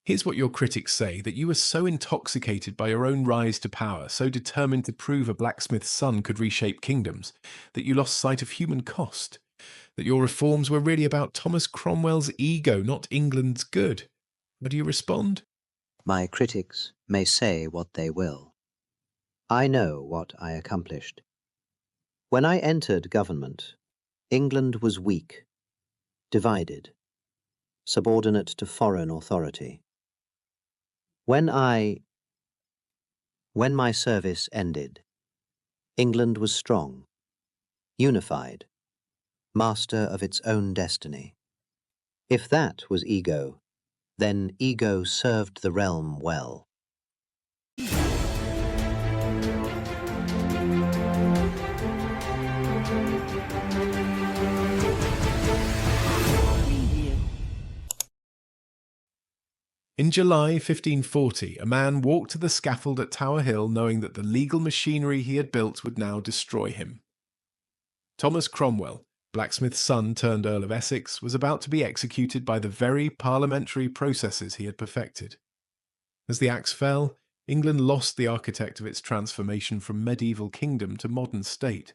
Here's what your critics say: that you were so intoxicated by your own rise to power, so determined to prove a blacksmith's son could reshape kingdoms, that you lost sight of human cost, that your reforms were really about Thomas Cromwell's ego, not England's good. How do you respond? My critics may say what they will. I know what I accomplished. When I entered government, England was weak, divided, subordinate to foreign authority. When my service ended, England was strong, unified, master of its own destiny. If that was ego, then ego served the realm well. In July 1540, a man walked to the scaffold at Tower Hill knowing that the legal machinery he had built would now destroy him. Thomas Cromwell, blacksmith's son turned Earl of Essex, was about to be executed by the very parliamentary processes he had perfected. As the axe fell, England lost the architect of its transformation from medieval kingdom to modern state.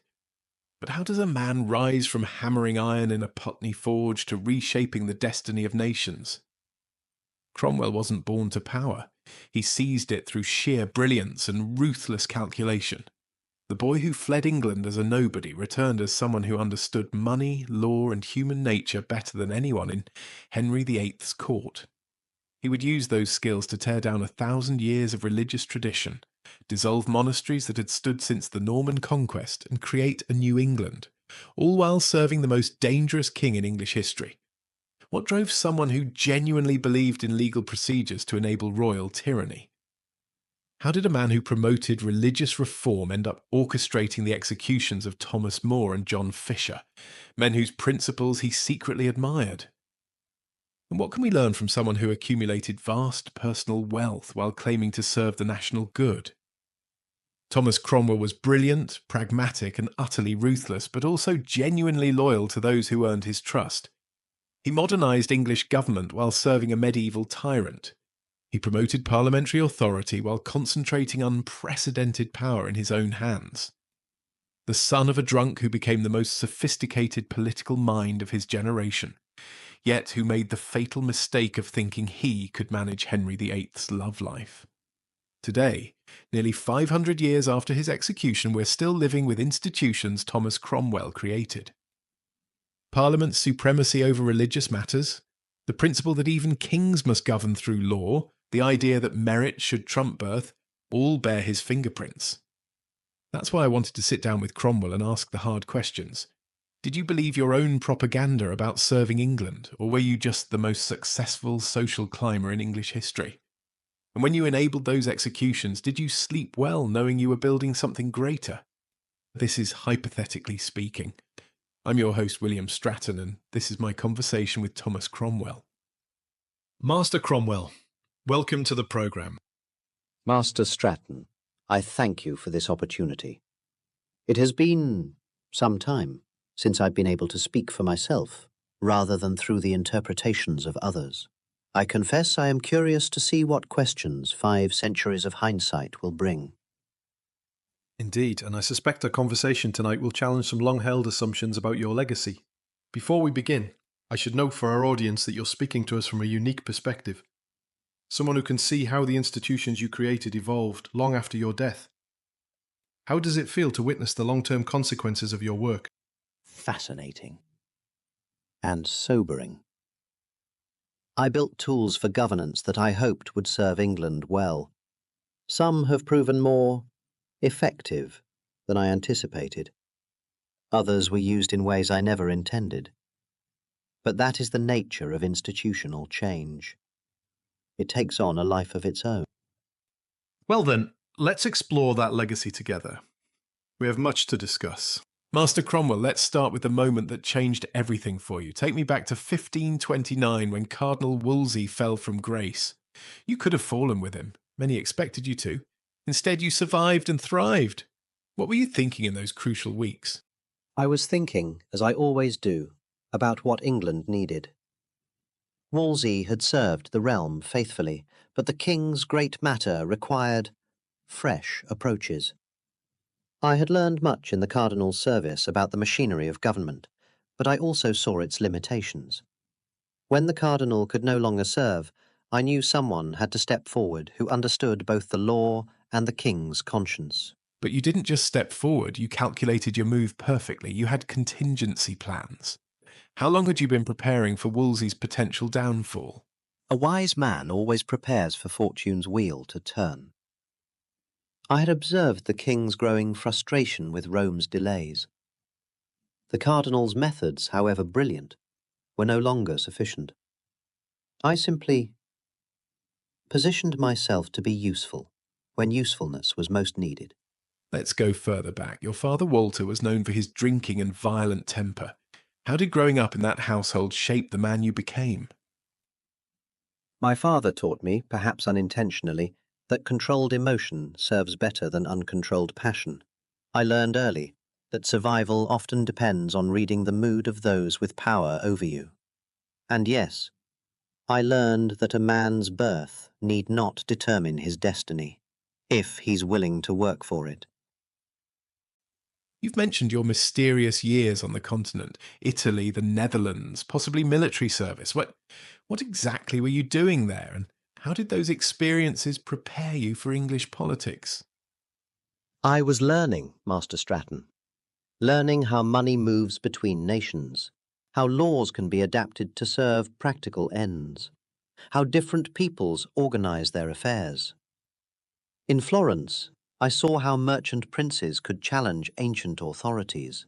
But how does a man rise from hammering iron in a Putney forge to reshaping the destiny of nations? Cromwell wasn't born to power. He seized it through sheer brilliance and ruthless calculation. The boy who fled England as a nobody returned as someone who understood money, law, and human nature better than anyone in Henry VIII's court. He would use those skills to tear down 1,000 years of religious tradition, dissolve monasteries that had stood since the Norman conquest, and create a new England, all while serving the most dangerous king in English history. What drove someone who genuinely believed in legal procedures to enable royal tyranny? How did a man who promoted religious reform end up orchestrating the executions of Thomas More and John Fisher, men whose principles he secretly admired? And what can we learn from someone who accumulated vast personal wealth while claiming to serve the national good? Thomas Cromwell was brilliant, pragmatic, and utterly ruthless, but also genuinely loyal to those who earned his trust. He modernized English government while serving a medieval tyrant. He promoted parliamentary authority while concentrating unprecedented power in his own hands. The son of a drunk who became the most sophisticated political mind of his generation, yet who made the fatal mistake of thinking he could manage Henry VIII's love life. Today, nearly 500 years after his execution, we're still living with institutions Thomas Cromwell created. Parliament's supremacy over religious matters, the principle that even kings must govern through law, the idea that merit should trump birth, all bear his fingerprints. That's why I wanted to sit down with Cromwell and ask the hard questions. Did you believe your own propaganda about serving England, or were you just the most successful social climber in English history? And when you enabled those executions, did you sleep well knowing you were building something greater? This is Hypothetically Speaking. I'm your host, William Stratton, and this is my conversation with Thomas Cromwell. Master Cromwell, welcome to the programme. Master Stratton, I thank you for this opportunity. It has been some time since I've been able to speak for myself, rather than through the interpretations of others. I confess I am curious to see what questions 5 centuries of hindsight will bring. Indeed, and I suspect our conversation tonight will challenge some long-held assumptions about your legacy. Before we begin, I should note for our audience that you're speaking to us from a unique perspective. Someone who can see how the institutions you created evolved long after your death. How does it feel to witness the long-term consequences of your work? Fascinating. And sobering. I built tools for governance that I hoped would serve England well. Some have proven more effective than I anticipated. Others were used in ways I never intended. But that is the nature of institutional change. It takes on a life of its own. Well then, let's explore that legacy together. We have much to discuss. Master Cromwell, let's start with the moment that changed everything for you. Take me back to 1529 when Cardinal Wolsey fell from grace. You could have fallen with him. Many expected you to. Instead, you survived and thrived. What were you thinking in those crucial weeks? I was thinking, as I always do, about what England needed. Wolsey had served the realm faithfully, but the king's great matter required fresh approaches. I had learned much in the cardinal's service about the machinery of government, but I also saw its limitations. When the cardinal could no longer serve, I knew someone had to step forward who understood both the law and the king's conscience. But you didn't just step forward, you calculated your move perfectly. You had contingency plans. How long had you been preparing for Wolsey's potential downfall? A wise man always prepares for fortune's wheel to turn. I had observed the king's growing frustration with Rome's delays. The cardinal's methods, however brilliant, were no longer sufficient. I simply positioned myself to be useful when usefulness was most needed. Let's go further back. Your father Walter was known for his drinking and violent temper. How did growing up in that household shape the man you became? My father taught me, perhaps unintentionally, that controlled emotion serves better than uncontrolled passion. I learned early that survival often depends on reading the mood of those with power over you. And yes, I learned that a man's birth need not determine his destiny, if he's willing to work for it. You've mentioned your mysterious years on the continent, Italy, the Netherlands, possibly military service. What exactly were you doing there, and how did those experiences prepare you for English politics? I was learning, Master Stratton. Learning how money moves between nations, how laws can be adapted to serve practical ends, how different peoples organize their affairs. In Florence, I saw how merchant princes could challenge ancient authorities.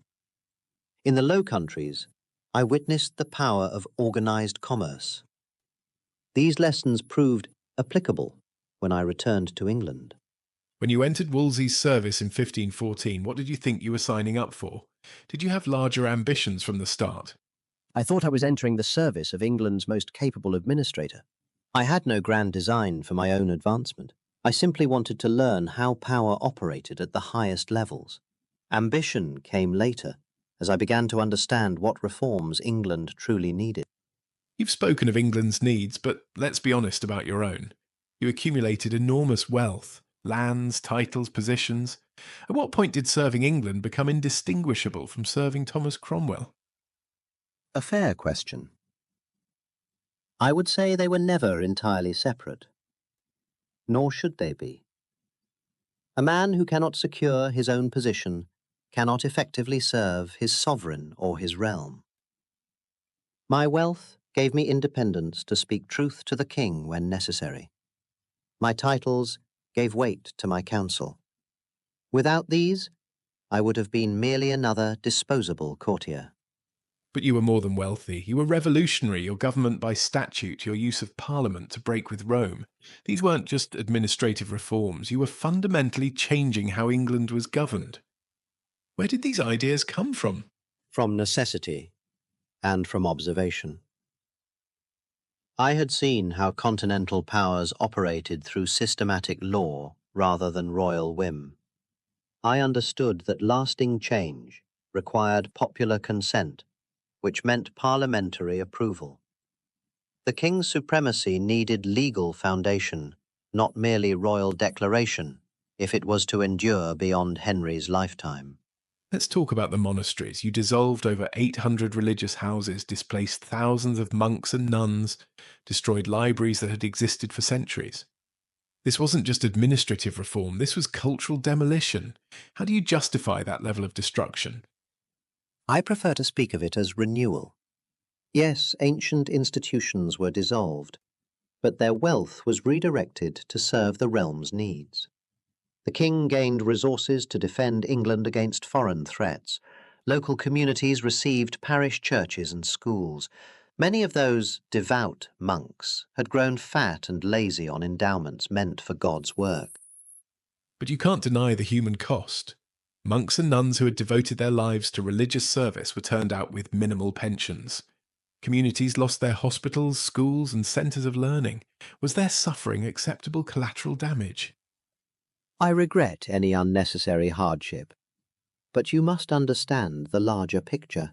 In the Low Countries, I witnessed the power of organized commerce. These lessons proved applicable when I returned to England. When you entered Wolsey's service in 1514, what did you think you were signing up for? Did you have larger ambitions from the start? I thought I was entering the service of England's most capable administrator. I had no grand design for my own advancement. I simply wanted to learn how power operated at the highest levels. Ambition came later, as I began to understand what reforms England truly needed. You've spoken of England's needs, but let's be honest about your own. You accumulated enormous wealth, lands, titles, positions. At what point did serving England become indistinguishable from serving Thomas Cromwell? A fair question. I would say they were never entirely separate. Nor should they be. A man who cannot secure his own position cannot effectively serve his sovereign or his realm. My wealth gave me independence to speak truth to the king when necessary. My titles gave weight to my counsel. Without these, I would have been merely another disposable courtier. But you were more than wealthy. You were revolutionary, your government by statute, your use of parliament to break with Rome. These weren't just administrative reforms. You were fundamentally changing how England was governed. Where did these ideas come from? From necessity and from observation. I had seen how continental powers operated through systematic law rather than royal whim. I understood that lasting change required popular consent, which meant parliamentary approval. The king's supremacy needed legal foundation, not merely royal declaration, if it was to endure beyond Henry's lifetime. Let's talk about the monasteries. You dissolved over 800 religious houses, displaced thousands of monks and nuns, destroyed libraries that had existed for centuries. This wasn't just administrative reform, this was cultural demolition. How do you justify that level of destruction? I prefer to speak of it as renewal. Yes, ancient institutions were dissolved, but their wealth was redirected to serve the realm's needs. The king gained resources to defend England against foreign threats. Local communities received parish churches and schools. Many of those devout monks had grown fat and lazy on endowments meant for God's work. But you can't deny the human cost. Monks and nuns who had devoted their lives to religious service were turned out with minimal pensions. Communities lost their hospitals, schools, and centres of learning. Was their suffering acceptable collateral damage? I regret any unnecessary hardship, but you must understand the larger picture.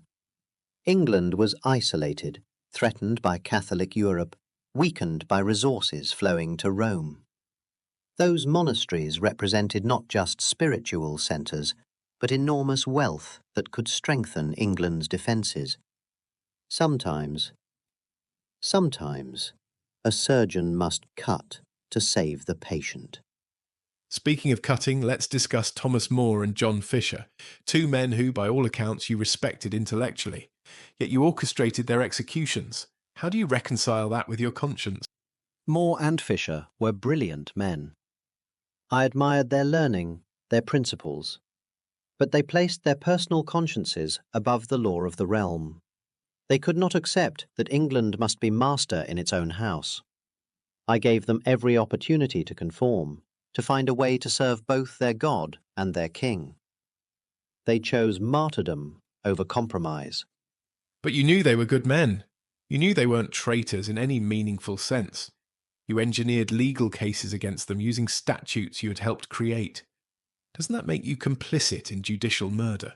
England was isolated, threatened by Catholic Europe, weakened by resources flowing to Rome. Those monasteries represented not just spiritual centres, but enormous wealth that could strengthen England's defences. Sometimes, a surgeon must cut to save the patient. Speaking of cutting, let's discuss Thomas More and John Fisher, two men who, by all accounts, you respected intellectually. Yet you orchestrated their executions. How do you reconcile that with your conscience? More and Fisher were brilliant men. I admired their learning, their principles, but they placed their personal consciences above the law of the realm. They could not accept that England must be master in its own house. I gave them every opportunity to conform, to find a way to serve both their God and their king. They chose martyrdom over compromise. But you knew they were good men. You knew they weren't traitors in any meaningful sense. You engineered legal cases against them using statutes you had helped create. Doesn't that make you complicit in judicial murder?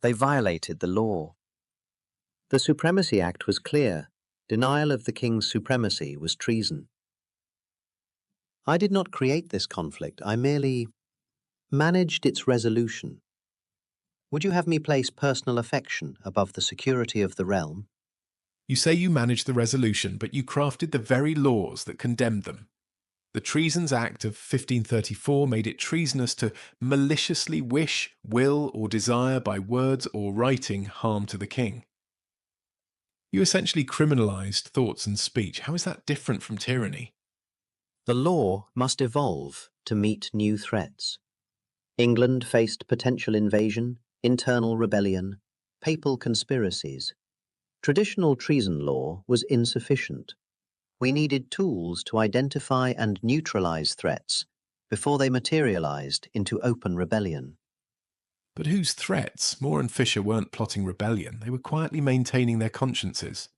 They violated the law. The Supremacy Act was clear. Denial of the king's supremacy was treason. I did not create this conflict. I merely managed its resolution. Would you have me place personal affection above the security of the realm? You say you managed the resolution, but you crafted the very laws that condemned them. The Treasons Act of 1534 made it treasonous to maliciously wish, will, or desire by words or writing harm to the king. You essentially criminalised thoughts and speech. How is that different from tyranny? The law must evolve to meet new threats. England faced potential invasion, internal rebellion, papal conspiracies. Traditional treason law was insufficient. We needed tools to identify and neutralise threats before they materialised into open rebellion. But whose threats? More and Fisher weren't plotting rebellion. They were quietly maintaining their consciences.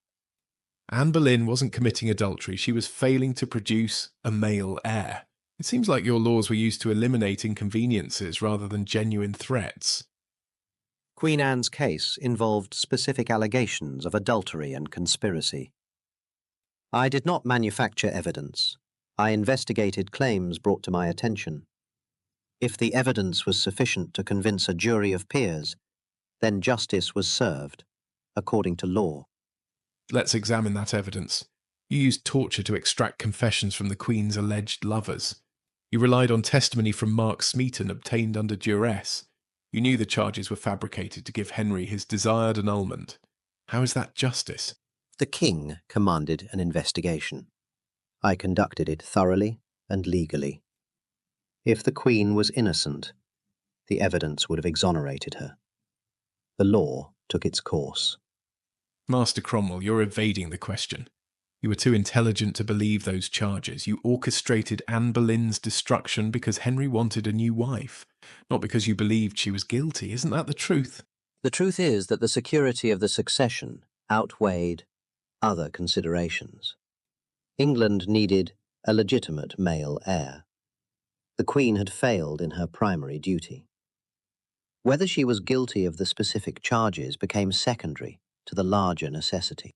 Anne Boleyn wasn't committing adultery. She was failing to produce a male heir. It seems like your laws were used to eliminate inconveniences rather than genuine threats. Queen Anne's case involved specific allegations of adultery and conspiracy. I did not manufacture evidence. I investigated claims brought to my attention. If the evidence was sufficient to convince a jury of peers, then justice was served, according to law. Let's examine that evidence. You used torture to extract confessions from the Queen's alleged lovers. You relied on testimony from Mark Smeaton obtained under duress. You knew the charges were fabricated to give Henry his desired annulment. How is that justice? The king commanded an investigation. I conducted it thoroughly and legally. If the Queen was innocent, the evidence would have exonerated her. The law took its course. Master Cromwell, you're evading the question. You were too intelligent to believe those charges. You orchestrated Anne Boleyn's destruction because Henry wanted a new wife, not because you believed she was guilty. Isn't that the truth? The truth is that the security of the succession outweighed other considerations. England needed a legitimate male heir. The Queen had failed in her primary duty. Whether she was guilty of the specific charges became secondary to the larger necessity.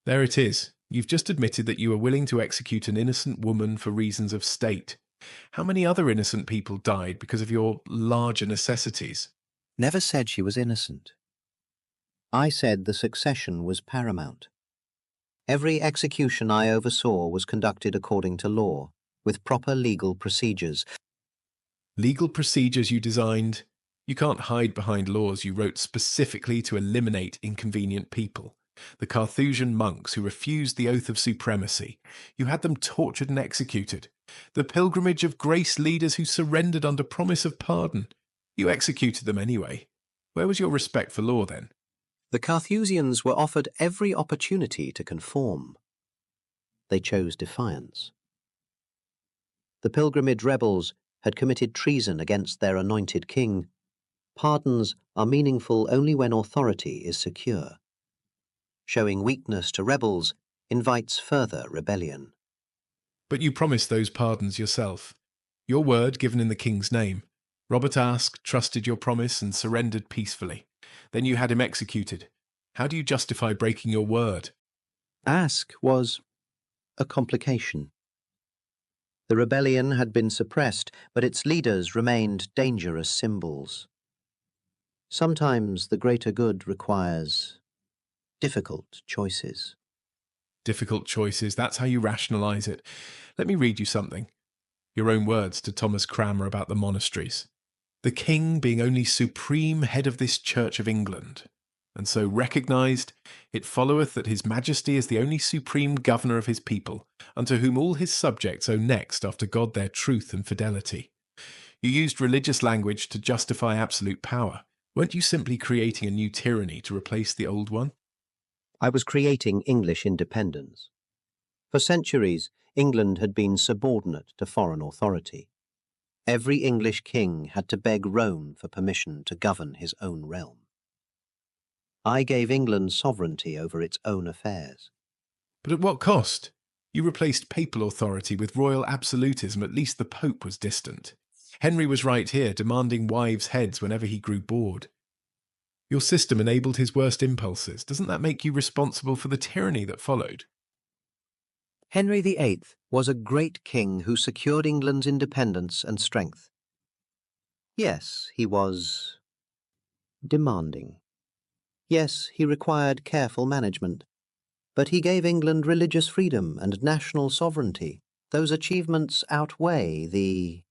There it is. You've just admitted that you were willing to execute an innocent woman for reasons of state. How many other innocent people died because of your larger necessities? Never said she was innocent. I said the succession was paramount. Every execution I oversaw was conducted according to law, with proper legal procedures. Legal procedures you designed? You can't hide behind laws you wrote specifically to eliminate inconvenient people. The Carthusian monks who refused the oath of supremacy. You had them tortured and executed. The pilgrimage of grace leaders who surrendered under promise of pardon. You executed them anyway. Where was your respect for law then? The Carthusians were offered every opportunity to conform. They chose defiance. The pilgrimage rebels had committed treason against their anointed king. Pardons are meaningful only when authority is secure. Showing weakness to rebels invites further rebellion. But you promised those pardons yourself. Your word given in the king's name. Robert Aske trusted your promise and surrendered peacefully. Then you had him executed. How do you justify breaking your word? Ask was a complication. The rebellion had been suppressed, but its leaders remained dangerous symbols. Sometimes the greater good requires difficult choices. Difficult choices, that's how you rationalise it. Let me read you something. Your own words to Thomas Cromwell about the monasteries. The king being only supreme head of this Church of England, and so recognised, it followeth that his majesty is the only supreme governor of his people, unto whom all his subjects owe next after God their truth and fidelity. You used religious language to justify absolute power. Weren't you simply creating a new tyranny to replace the old one? I was creating English independence. For centuries, England had been subordinate to foreign authority. Every English king had to beg Rome for permission to govern his own realm. I gave England sovereignty over its own affairs. But at what cost? You replaced papal authority with royal absolutism. At least the Pope was distant. Henry was right here, demanding wives' heads whenever he grew bored. Your system enabled his worst impulses. Doesn't that make you responsible for the tyranny that followed? Henry VIII was a great king who secured England's independence and strength. Yes, he was demanding. Yes, he required careful management. But he gave England religious freedom and national sovereignty. Those achievements outweigh the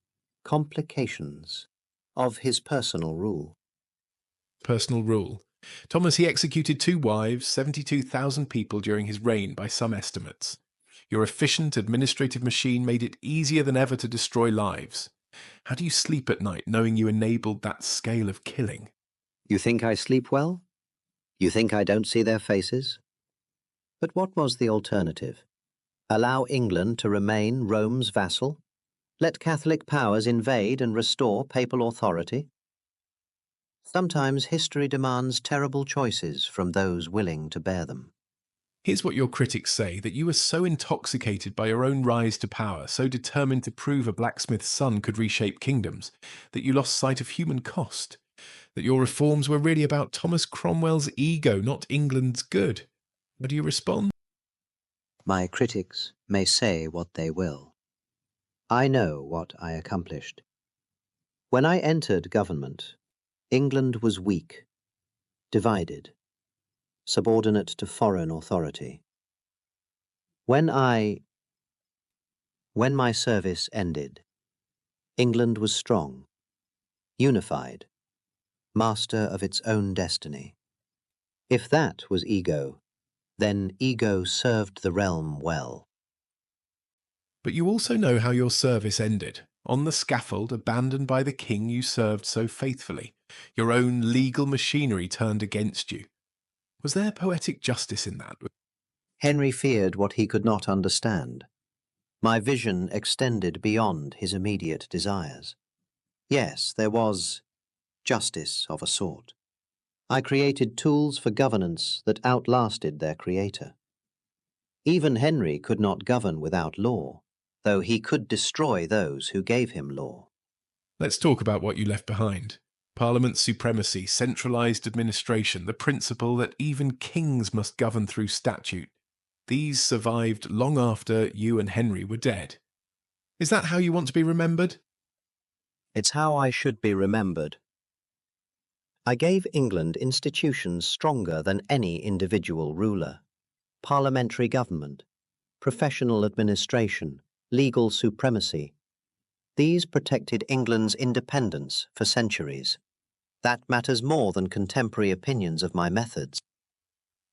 complications of his personal rule. Personal rule. Thomas, he executed 2 wives, 72,000 people during his reign by some estimates. Your efficient administrative machine made it easier than ever to destroy lives. How do you sleep at night knowing you enabled that scale of killing? You think I sleep well? You think I don't see their faces? But what was the alternative? Allow England to remain Rome's vassal? Let Catholic powers invade and restore papal authority? Sometimes history demands terrible choices from those willing to bear them. Here's what your critics say, that you were so intoxicated by your own rise to power, so determined to prove a blacksmith's son could reshape kingdoms, that you lost sight of human cost, that your reforms were really about Thomas Cromwell's ego, not England's good. How do you respond? My critics may say what they will. I know what I accomplished. When I entered government, England was weak, divided, subordinate to foreign authority. When my service ended, England was strong, unified, master of its own destiny. If that was ego, then ego served the realm well. But you also know how your service ended. On the scaffold, abandoned by the king you served so faithfully. Your own legal machinery turned against you. Was there poetic justice in that? Henry feared what he could not understand. My vision extended beyond his immediate desires. Yes, there was justice of a sort. I created tools for governance that outlasted their creator. Even Henry could not govern without law, though he could destroy those who gave him law. Let's talk about what you left behind. Parliament's supremacy, centralised administration, the principle that even kings must govern through statute. These survived long after you and Henry were dead. Is that how you want to be remembered? It's how I should be remembered. I gave England institutions stronger than any individual ruler. Parliamentary government, professional administration, legal supremacy. These protected England's independence for centuries. That matters more than contemporary opinions of my methods.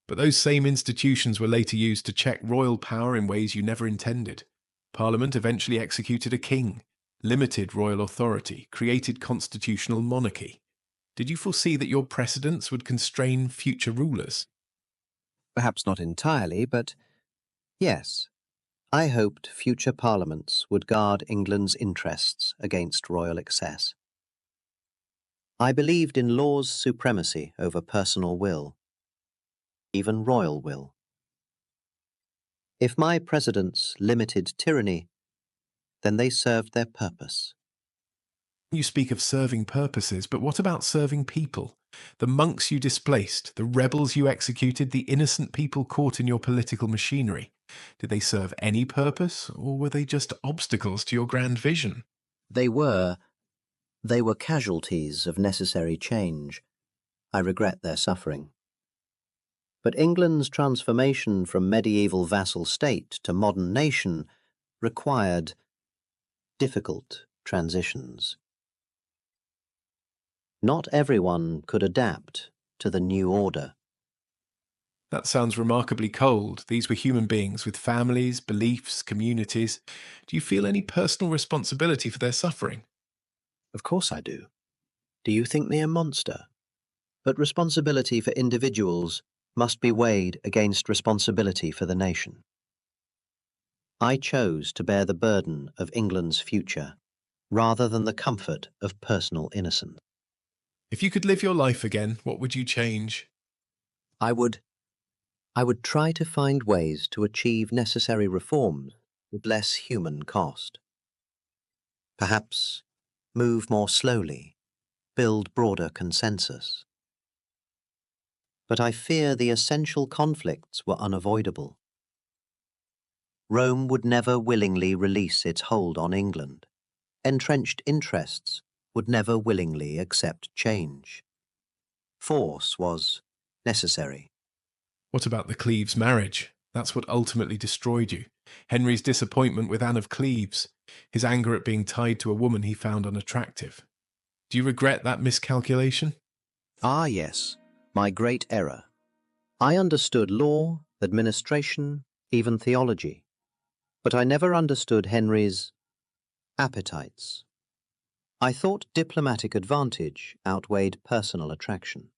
But those same institutions were later used to check royal power in ways you never intended. Parliament eventually executed a king, limited royal authority, created constitutional monarchy. Did you foresee that your precedents would constrain future rulers? Perhaps not entirely, but yes. I hoped future parliaments would guard England's interests against royal excess. I believed in law's supremacy over personal will, even royal will. If my presidents limited tyranny, then they served their purpose. You speak of serving purposes, but what about serving people? The monks you displaced, the rebels you executed, the innocent people caught in your political machinery. Did they serve any purpose, or were they just obstacles to your grand vision? They were casualties of necessary change. I regret their suffering. But England's transformation from medieval vassal state to modern nation required difficult transitions. Not everyone could adapt to the new order. That sounds remarkably cold. These were human beings with families, beliefs, communities. Do you feel any personal responsibility for their suffering? Of course I do. Do you think me a monster? But responsibility for individuals must be weighed against responsibility for the nation. I chose to bear the burden of England's future, rather than the comfort of personal innocence. If you could live your life again, what would you change? I would try to find ways to achieve necessary reforms with less human cost. Perhaps move more slowly, build broader consensus. But I fear the essential conflicts were unavoidable. Rome would never willingly release its hold on England. Entrenched interests would never willingly accept change. Force was necessary. What about the Cleves marriage? That's what ultimately destroyed you. Henry's disappointment with Anne of Cleves, his anger at being tied to a woman he found unattractive. Do you regret that miscalculation? Ah, yes, my great error. I understood law, administration, even theology. But I never understood Henry's appetites. I thought diplomatic advantage outweighed personal attraction.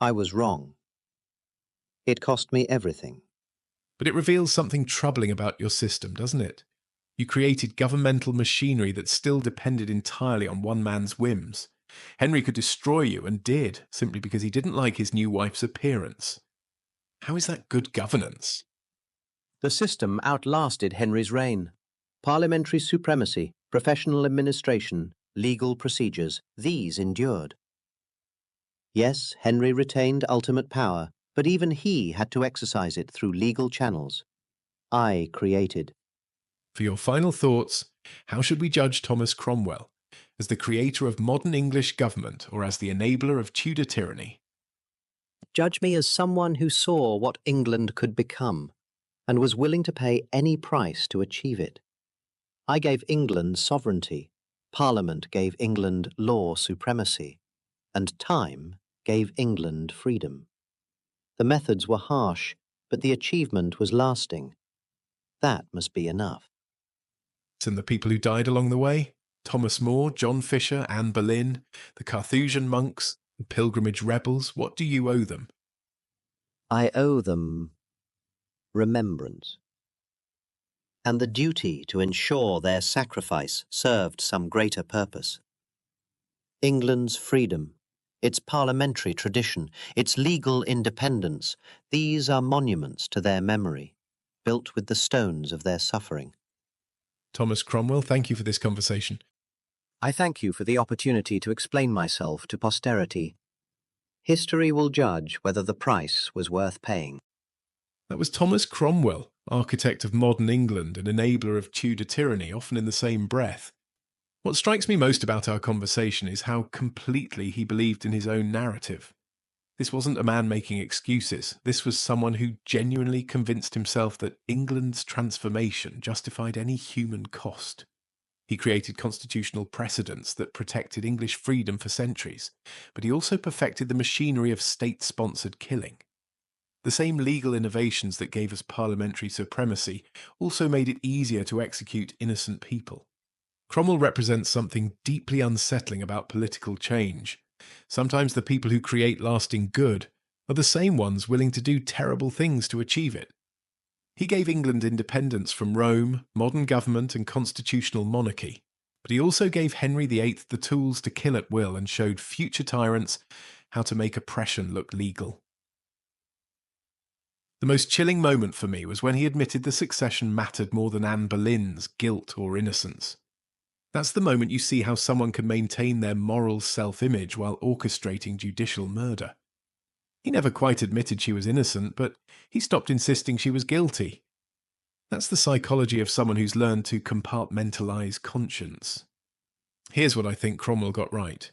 I was wrong. It cost me everything. But it reveals something troubling about your system, doesn't it? You created governmental machinery that still depended entirely on one man's whims. Henry could destroy you, and did, simply because he didn't like his new wife's appearance. How is that good governance? The system outlasted Henry's reign. Parliamentary supremacy, professional administration, legal procedures, these endured. Yes, Henry retained ultimate power, but even he had to exercise it through legal channels. I created. For your final thoughts, how should we judge Thomas Cromwell? As the creator of modern English government, or as the enabler of Tudor tyranny? Judge me as someone who saw what England could become, and was willing to pay any price to achieve it. I gave England sovereignty, Parliament gave England law supremacy, and time gave England freedom. The methods were harsh, but the achievement was lasting. That must be enough. And the people who died along the way? Thomas More, John Fisher, Anne Boleyn, the Carthusian monks, the pilgrimage rebels, what do you owe them? I owe them remembrance, and the duty to ensure their sacrifice served some greater purpose. England's freedom, its parliamentary tradition, its legal independence, these are monuments to their memory, built with the stones of their suffering. Thomas Cromwell, thank you for this conversation. I thank you for the opportunity to explain myself to posterity. History will judge whether the price was worth paying. That was Thomas Cromwell, architect of modern England and enabler of Tudor tyranny, often in the same breath. What strikes me most about our conversation is how completely he believed in his own narrative. This wasn't a man making excuses. This was someone who genuinely convinced himself that England's transformation justified any human cost. He created constitutional precedents that protected English freedom for centuries, but he also perfected the machinery of state-sponsored killing. The same legal innovations that gave us parliamentary supremacy also made it easier to execute innocent people. Cromwell represents something deeply unsettling about political change. Sometimes the people who create lasting good are the same ones willing to do terrible things to achieve it. He gave England independence from Rome, modern government and constitutional monarchy, but he also gave Henry VIII the tools to kill at will and showed future tyrants how to make oppression look legal. The most chilling moment for me was when he admitted the succession mattered more than Anne Boleyn's guilt or innocence. That's the moment you see how someone can maintain their moral self-image while orchestrating judicial murder. He never quite admitted she was innocent, but he stopped insisting she was guilty. That's the psychology of someone who's learned to compartmentalize conscience. Here's what I think Cromwell got right.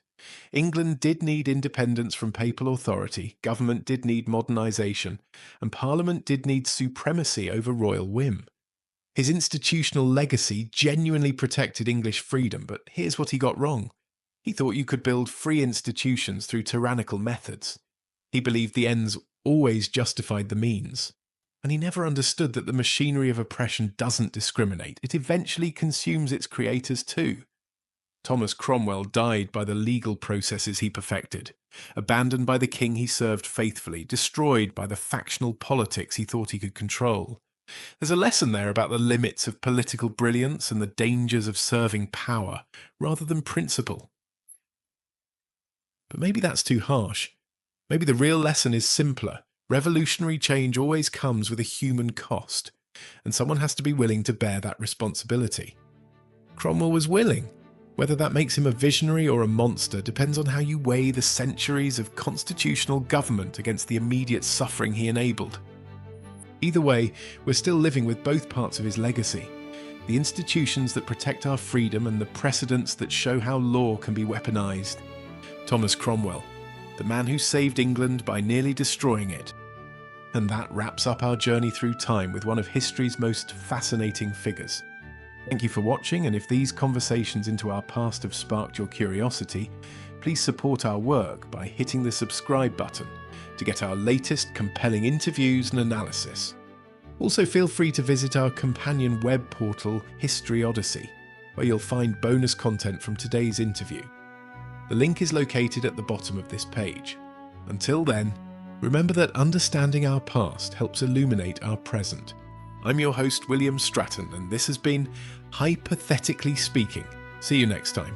England did need independence from papal authority, government did need modernization, and Parliament did need supremacy over royal whim. His institutional legacy genuinely protected English freedom, but here's what he got wrong. He thought you could build free institutions through tyrannical methods. He believed the ends always justified the means. And he never understood that the machinery of oppression doesn't discriminate. It eventually consumes its creators too. Thomas Cromwell died by the legal processes he perfected, abandoned by the king he served faithfully, destroyed by the factional politics he thought he could control. There's a lesson there about the limits of political brilliance and the dangers of serving power rather than principle. But maybe that's too harsh. Maybe the real lesson is simpler. Revolutionary change always comes with a human cost, and someone has to be willing to bear that responsibility. Cromwell was willing. Whether that makes him a visionary or a monster depends on how you weigh the centuries of constitutional government against the immediate suffering he enabled. Either way, we're still living with both parts of his legacy. The institutions that protect our freedom and the precedents that show how law can be weaponized. Thomas Cromwell, the man who saved England by nearly destroying it. And that wraps up our journey through time with one of history's most fascinating figures. Thank you for watching, and if these conversations into our past have sparked your curiosity, please support our work by hitting the subscribe button to get our latest compelling interviews and analysis. Also feel free to visit our companion web portal History Odyssey, where you'll find bonus content from today's interview. The link is located at the bottom of this page. Until then, remember that understanding our past helps illuminate our present. I'm your host, William Stratton, and this has been Hypothetically Speaking. See you next time.